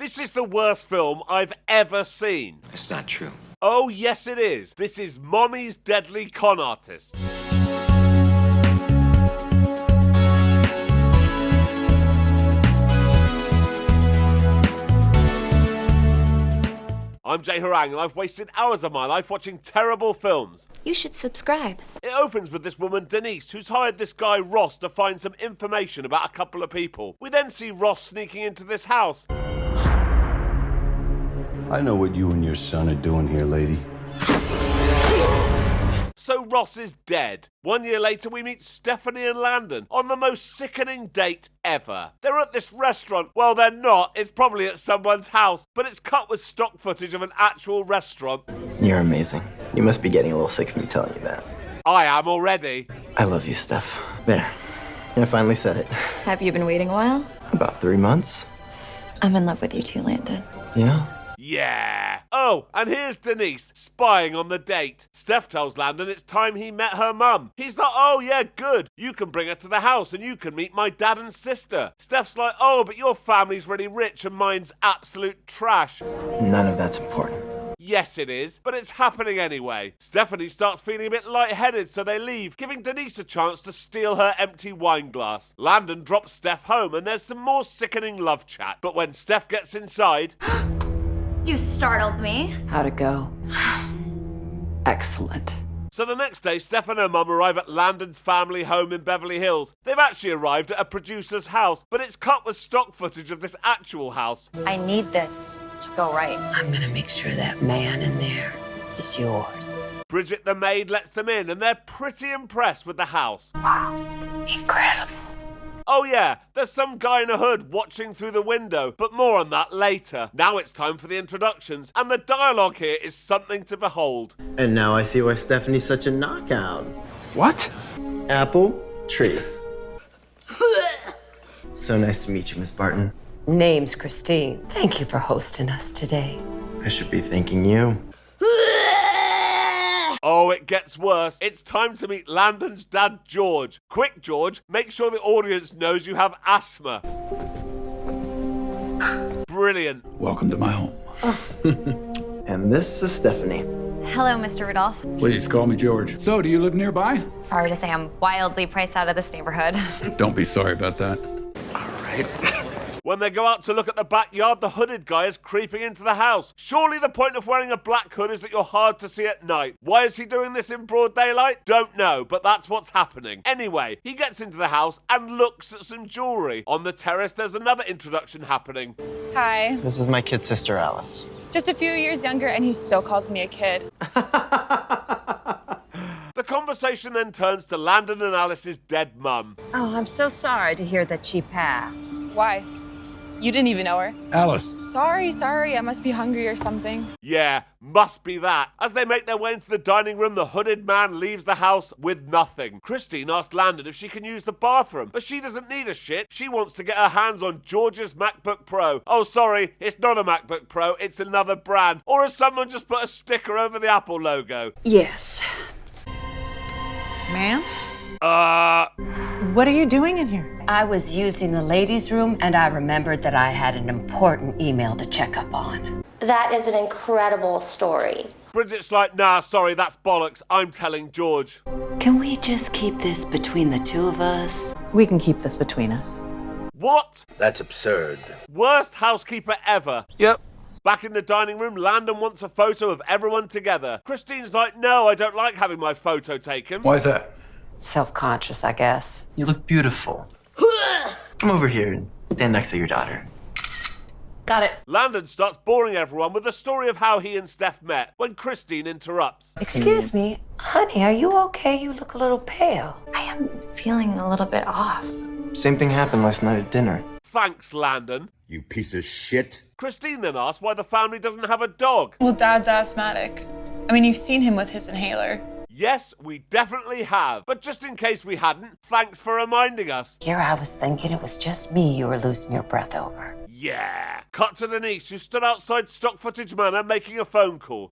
This is the worst film I've ever seen. It's not true. Oh, yes it is. This is Mommy's Deadly Con Artist. I'm Jay Harangue and I've wasted hours of my life watching terrible films. You should subscribe. It opens with this woman, Denise, who's hired this guy, Ross, to find some information about a couple of people. We then see Ross sneaking into this house. I know what you and your son are doing here, lady. So Ross is dead. 1 year later, we meet Stephanie and Landon on the most sickening date ever. They're at this restaurant. Well, they're not. It's probably at someone's house, but it's cut with stock footage of an actual restaurant. You're amazing. You must be getting a little sick of me telling you that. I am already. I love you, Steph. There. I finally said it. Have you been waiting a while? About 3 months. I'm in love with you too, Landon. Yeah? Yeah. Oh, and here's Denise, spying on the date. Steph tells Landon it's time he met her mum. He's like, oh yeah, good. You can bring her to the house and you can meet my dad and sister. Steph's like, oh, but your family's really rich and mine's absolute trash. None of that's important. Yes, it is, but it's happening anyway. Stephanie starts feeling a bit lightheaded, so they leave, giving Denise a chance to steal her empty wine glass. Landon drops Steph home and there's some more sickening love chat. But when Steph gets inside... You startled me. How'd it go? Excellent. So the next day, Steph and her mum arrive at Landon's family home in Beverly Hills. They've actually arrived at a producer's house, but it's cut with stock footage of this actual house. I need this to go right. I'm gonna make sure that man in there is yours. Bridget the maid lets them in, and they're pretty impressed with the house. Incredible. Oh yeah, there's some guy in a hood watching through the window, but more on that later. Now it's time for the introductions, and the dialogue here is something to behold. And now I see why Stephanie's such a knockout. What? Apple tree. So nice to meet you, Miss Barton. Name's Christine. Thank you for hosting us today. I should be thanking you. Oh, it gets worse. It's time to meet Landon's dad, George. Quick, George, make sure the audience knows you have asthma. Brilliant. Welcome to my home. And this is Stephanie. Hello, Mr. Rudolph. Please call me George. So, do you live nearby? Sorry to say I'm wildly priced out of this neighborhood. Don't be sorry about that. All right. When they go out to look at the backyard, the hooded guy is creeping into the house. Surely the point of wearing a black hood is that you're hard to see at night. Why is he doing this in broad daylight? Don't know, but that's what's happening. Anyway, he gets into the house and looks at some jewelry. On the terrace, there's another introduction happening. Hi. This is my kid sister, Alice. Just a few years younger, and he still calls me a kid. The conversation then turns to Landon and Alice's dead mum. Oh, I'm so sorry to hear that she passed. Why? You didn't even know her. Alice. Sorry. I must be hungry or something. Yeah, must be that. As they make their way into the dining room, the hooded man leaves the house with nothing. Christine asks Landon if she can use the bathroom, but she doesn't need a shit. She wants to get her hands on George's MacBook Pro. Oh, sorry, it's not a MacBook Pro, it's another brand. Or has someone just put a sticker over the Apple logo? Yes. Ma'am? What are you doing in here? I was using the ladies' room, and I remembered that I had an important email to check up on. That is an incredible story. Bridget's like, nah, sorry, that's bollocks. I'm telling George. Can we just keep this between the two of us? We can keep this between us. What? That's absurd. Worst housekeeper ever. Yep. Back in the dining room, Landon wants a photo of everyone together. Christine's like, no, I don't like having my photo taken. Why's that? Self-conscious, I guess. You look beautiful. Come over here and stand next to your daughter. Got it. Landon starts boring everyone with the story of how he and Steph met, when Christine interrupts. Excuse me, honey, are you okay? You look a little pale. I am feeling a little bit off. Same thing happened last night at dinner. Thanks, Landon. You piece of shit. Christine then asks why the family doesn't have a dog. Well, Dad's asthmatic. I mean, you've seen him with his inhaler. Yes, we definitely have. But just in case we hadn't, thanks for reminding us. Here I was thinking it was just me you were losing your breath over. Yeah. Cut to Denise, who stood outside stock footage manor making a phone call.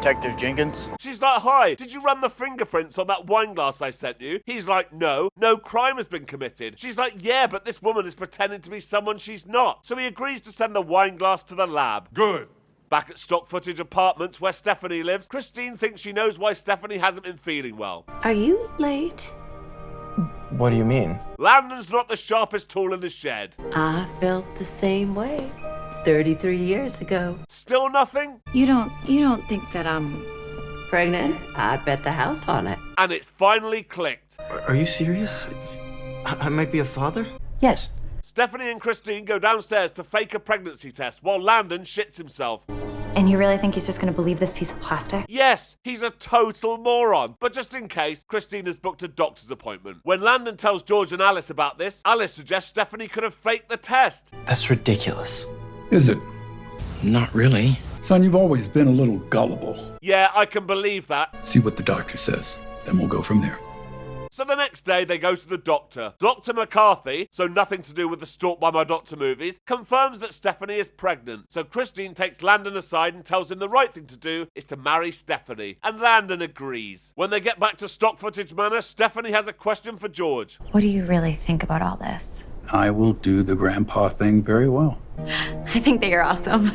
Detective Jenkins? She's like, hi, did you run the fingerprints on that wine glass I sent you? He's like, no crime has been committed. She's like, yeah, but this woman is pretending to be someone she's not. So he agrees to send the wine glass to the lab. Good. Back at stock footage apartments where Stephanie lives, Christine thinks she knows why Stephanie hasn't been feeling well. Are you late? What do you mean? Landon's not the sharpest tool in the shed. I felt the same way 33 years ago. Still nothing? You don't think that I'm Pregnant? I'd bet the house on it. And it's finally clicked. Are you serious? I might be a father? Yes. Stephanie and Christine go downstairs to fake a pregnancy test while Landon shits himself. And you really think he's just gonna believe this piece of plastic? Yes, he's a total moron. But just in case, Christine has booked a doctor's appointment. When Landon tells George and Alice about this, Alice suggests Stephanie could have faked the test. That's ridiculous. Is it? Not really. Son, you've always been a little gullible. Yeah, I can believe that. See what the doctor says. Then we'll go from there. So the next day, they go to the doctor. Dr. McCarthy, so nothing to do with the Stalked by My Doctor movies, confirms that Stephanie is pregnant. So Christine takes Landon aside and tells him the right thing to do is to marry Stephanie. And Landon agrees. When they get back to stock footage manor, Stephanie has a question for George. What do you really think about all this? I will do the grandpa thing very well. I think that you're awesome.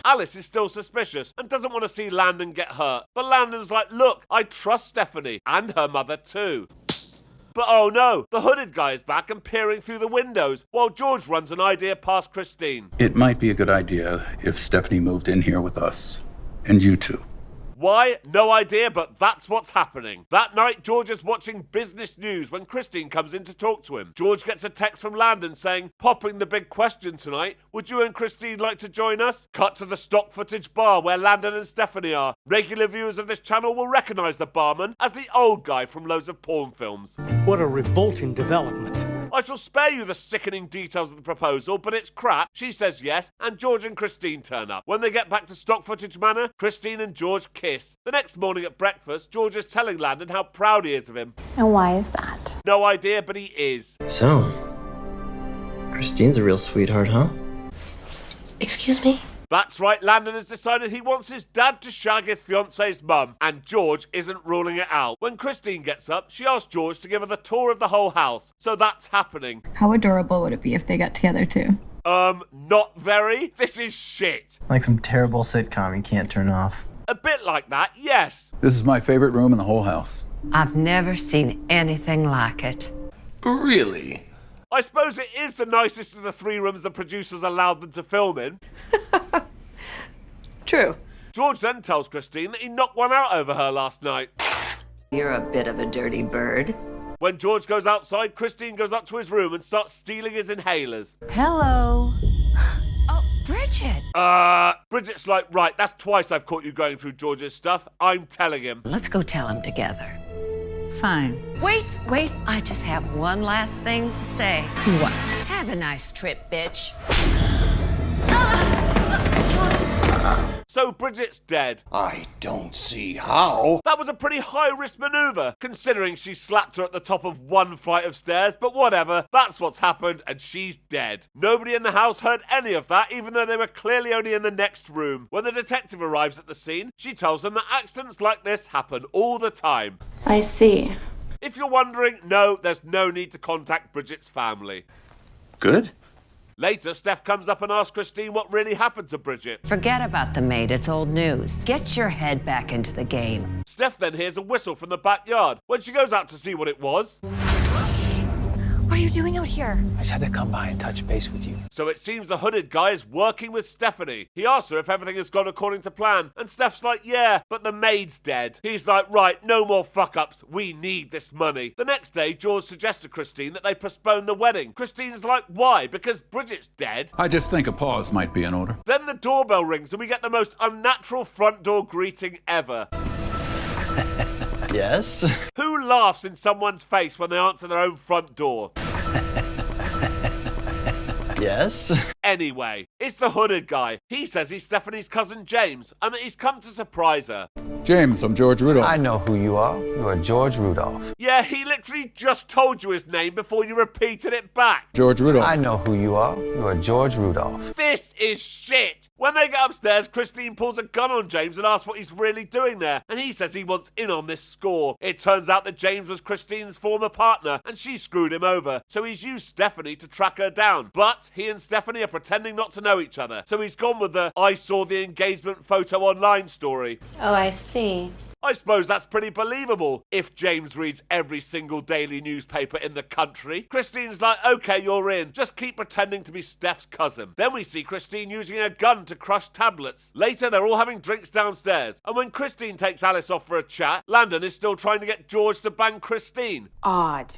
Alice is still suspicious and doesn't want to see Landon get hurt. But Landon's like, look, I trust Stephanie and her mother too. But oh no, the hooded guy is back and peering through the windows while George runs an idea past Christine. It might be a good idea if Stephanie moved in here with us. And you too. Why? No idea, but that's what's happening. That night, George is watching business news when Christine comes in to talk to him. George gets a text from Landon saying, popping the big question tonight, would you and Christine like to join us? Cut to the stock footage bar where Landon and Stephanie are. Regular viewers of this channel will recognise the barman as the old guy from loads of porn films. What a revolting development. I shall spare you the sickening details of the proposal, but it's crap. She says yes, and George and Christine turn up. When they get back to stock footage manor, Christine and George kiss. The next morning at breakfast, George is telling Landon how proud he is of him. And why is that? No idea, but he is. So, Christine's a real sweetheart, huh? Excuse me? That's right, Landon has decided he wants his dad to shag his fiance's mum, and George isn't ruling it out. When Christine gets up, she asks George to give her the tour of the whole house. So that's happening. How adorable would it be if they got together too? Not very. This is shit. Like some terrible sitcom you can't turn off. A bit like that, yes. This is my favorite room in the whole house. I've never seen anything like it. Really? I suppose it is the nicest of the 3 rooms the producers allowed them to film in. True. George then tells Christine that he knocked one out over her last night. You're a bit of a dirty bird. When George goes outside, Christine goes up to his room and starts stealing his inhalers. Hello. Oh, Bridget. Bridget's like, right, that's twice I've caught you going through George's stuff. I'm telling him. Let's go tell him together. Fine. Wait. I just have one last thing to say. What? Have a nice trip, bitch. So Bridget's dead. I don't see how. That was a pretty high-risk maneuver, considering she slapped her at the top of one flight of stairs, but whatever, that's what's happened, and she's dead. Nobody in the house heard any of that, even though they were clearly only in the next room. When the detective arrives at the scene, she tells them that accidents like this happen all the time. I see. If you're wondering, no, there's no need to contact Bridget's family. Good. Later, Steph comes up and asks Christine what really happened to Bridget. Forget about the maid, it's old news. Get your head back into the game. Steph then hears a whistle from the backyard. When she goes out to see what it was... What are you doing out here? I just had to come by and touch base with you. So it seems the hooded guy is working with Stephanie. He asks her if everything has gone according to plan, and Steph's like, yeah, but the maid's dead. He's like, right, no more fuck-ups. We need this money. The next day, George suggests to Christine that they postpone the wedding. Christine's like, why? Because Bridget's dead? I just think a pause might be in order. Then the doorbell rings and we get the most unnatural front door greeting ever. Yes? Who laughs in someone's face when they answer their own front door? Yes? Anyway, it's the hooded guy. He says he's Stephanie's cousin James and that he's come to surprise her. James, I'm George Rudolph. I know who you are. You are George Rudolph. Yeah, he literally just told you his name before you repeated it back. George Rudolph. I know who you are. You are George Rudolph. This is shit. When they get upstairs, Christine pulls a gun on James and asks what he's really doing there, and he says he wants in on this score. It turns out that James was Christine's former partner, and she screwed him over, so he's used Stephanie to track her down. But he and Stephanie are pretending not to know each other, so he's gone with the "I saw the engagement photo online" story. Oh, I see. I suppose that's pretty believable if James reads every single daily newspaper in the country. Christine's like, okay, you're in. Just keep pretending to be Steph's cousin. Then we see Christine using a gun to crush tablets. Later, they're all having drinks downstairs. And when Christine takes Alice off for a chat, Landon is still trying to get George to bang Christine. Odd.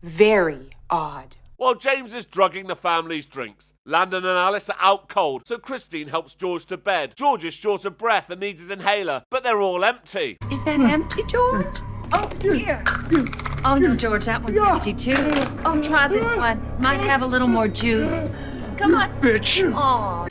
Very odd. While James is drugging the family's drinks, Landon and Alice are out cold, so Christine helps George to bed. George is short of breath and needs his inhaler, but they're all empty. Is that empty, George? Oh, here. Oh, no, George, that one's empty, too. Oh, try this one. Might have a little more juice. Come on. Bitch. Aw.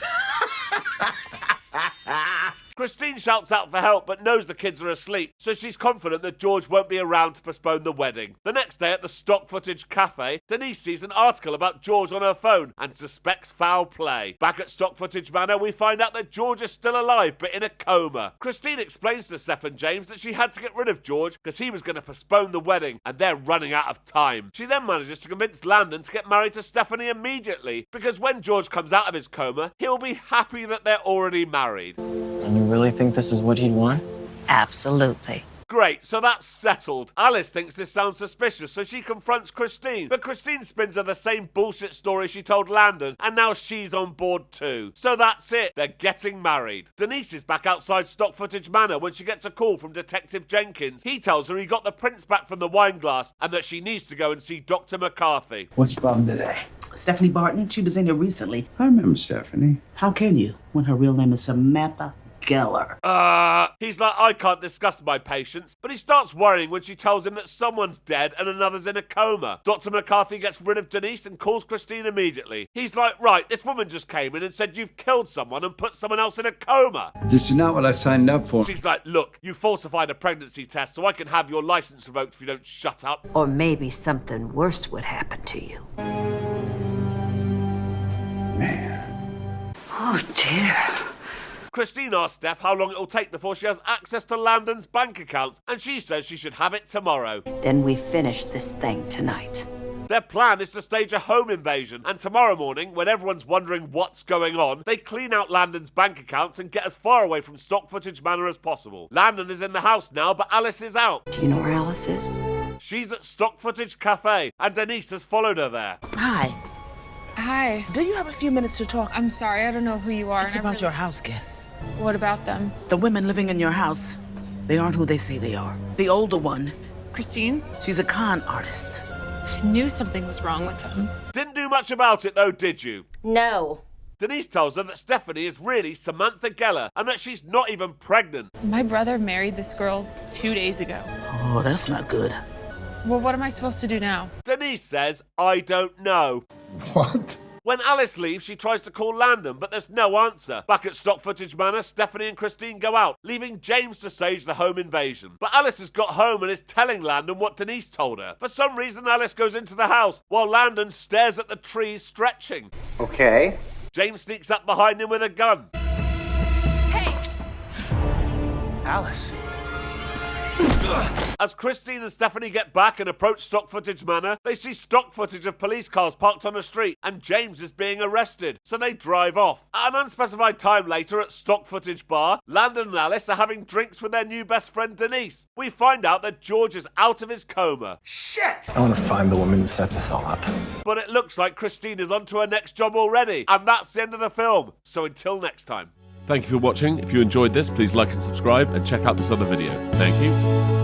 Christine shouts out for help but knows the kids are asleep, so she's confident that George won't be around to postpone the wedding. The next day at the stock footage cafe, Denise sees an article about George on her phone and suspects foul play. Back at stock footage manor, we find out that George is still alive but in a coma. Christine explains to Steph and James that she had to get rid of George because he was going to postpone the wedding and they're running out of time. She then manages to convince Landon to get married to Stephanie immediately because when George comes out of his coma, he'll be happy that they're already married. And you really think this is what he'd want? Absolutely. Great, so that's settled. Alice thinks this sounds suspicious, so she confronts Christine. But Christine spins her the same bullshit story she told Landon, and now she's on board too. So that's it, they're getting married. Denise is back outside stock footage manor when she gets a call from Detective Jenkins. He tells her he got the prints back from the wine glass and that she needs to go and see Dr. McCarthy. What's your problem today? Stephanie Barton, she was in here recently. I remember Stephanie. How can you, when her real name is Samantha Geller? He's like, I can't discuss my patients, but he starts worrying when she tells him that someone's dead and another's in a coma. Dr. McCarthy gets rid of Denise and calls Christine immediately. He's like, right, this woman just came in and said you've killed someone and put someone else in a coma. This is not what I signed up for. She's like, look, you falsified a pregnancy test, so I can have your license revoked if you don't shut up. Or maybe something worse would happen to you. Man. Oh, dear. Christine asks Steph how long it'll take before she has access to Landon's bank accounts, and she says she should have it tomorrow. Then we finish this thing tonight. Their plan is to stage a home invasion, and tomorrow morning, when everyone's wondering what's going on, they clean out Landon's bank accounts and get as far away from stock footage manor as possible. Landon is in the house now, but Alice is out. Do you know where Alice is? She's at stock footage cafe, and Denise has followed her there. Hi. Hi. Do you have a few minutes to talk? I'm sorry, I don't know who you are. It's about your house guests. What about them? The women living in your house. They aren't who they say they are. The older one, Christine? she's a con artist. I knew something was wrong with them. Didn't do much about it though, did you? No. Denise tells her that Stephanie is really Samantha Geller and that she's not even pregnant. My brother married this girl 2 days ago. Oh, that's not good. Well, what am I supposed to do now? Denise says, I don't know. What? When Alice leaves, she tries to call Landon, but there's no answer. Back at stock footage manor, Stephanie and Christine go out, leaving James to stage the home invasion. But Alice has got home and is telling Landon what Denise told her. For some reason, Alice goes into the house, while Landon stares at the trees stretching. Okay. James sneaks up behind him with a gun. Hey! Alice. As Christine and Stephanie get back and approach stock footage manor, they see stock footage of police cars parked on the street and James is being arrested, so they drive off. At an unspecified time later at stock footage bar, Landon and Alice are having drinks with their new best friend Denise. We find out that George is out of his coma. Shit! I want to find the woman who set this all up. But it looks like Christine is onto her next job already, and that's the end of the film. So until next time. Thank you for watching. If you enjoyed this, please like and subscribe and check out this other video. Thank you.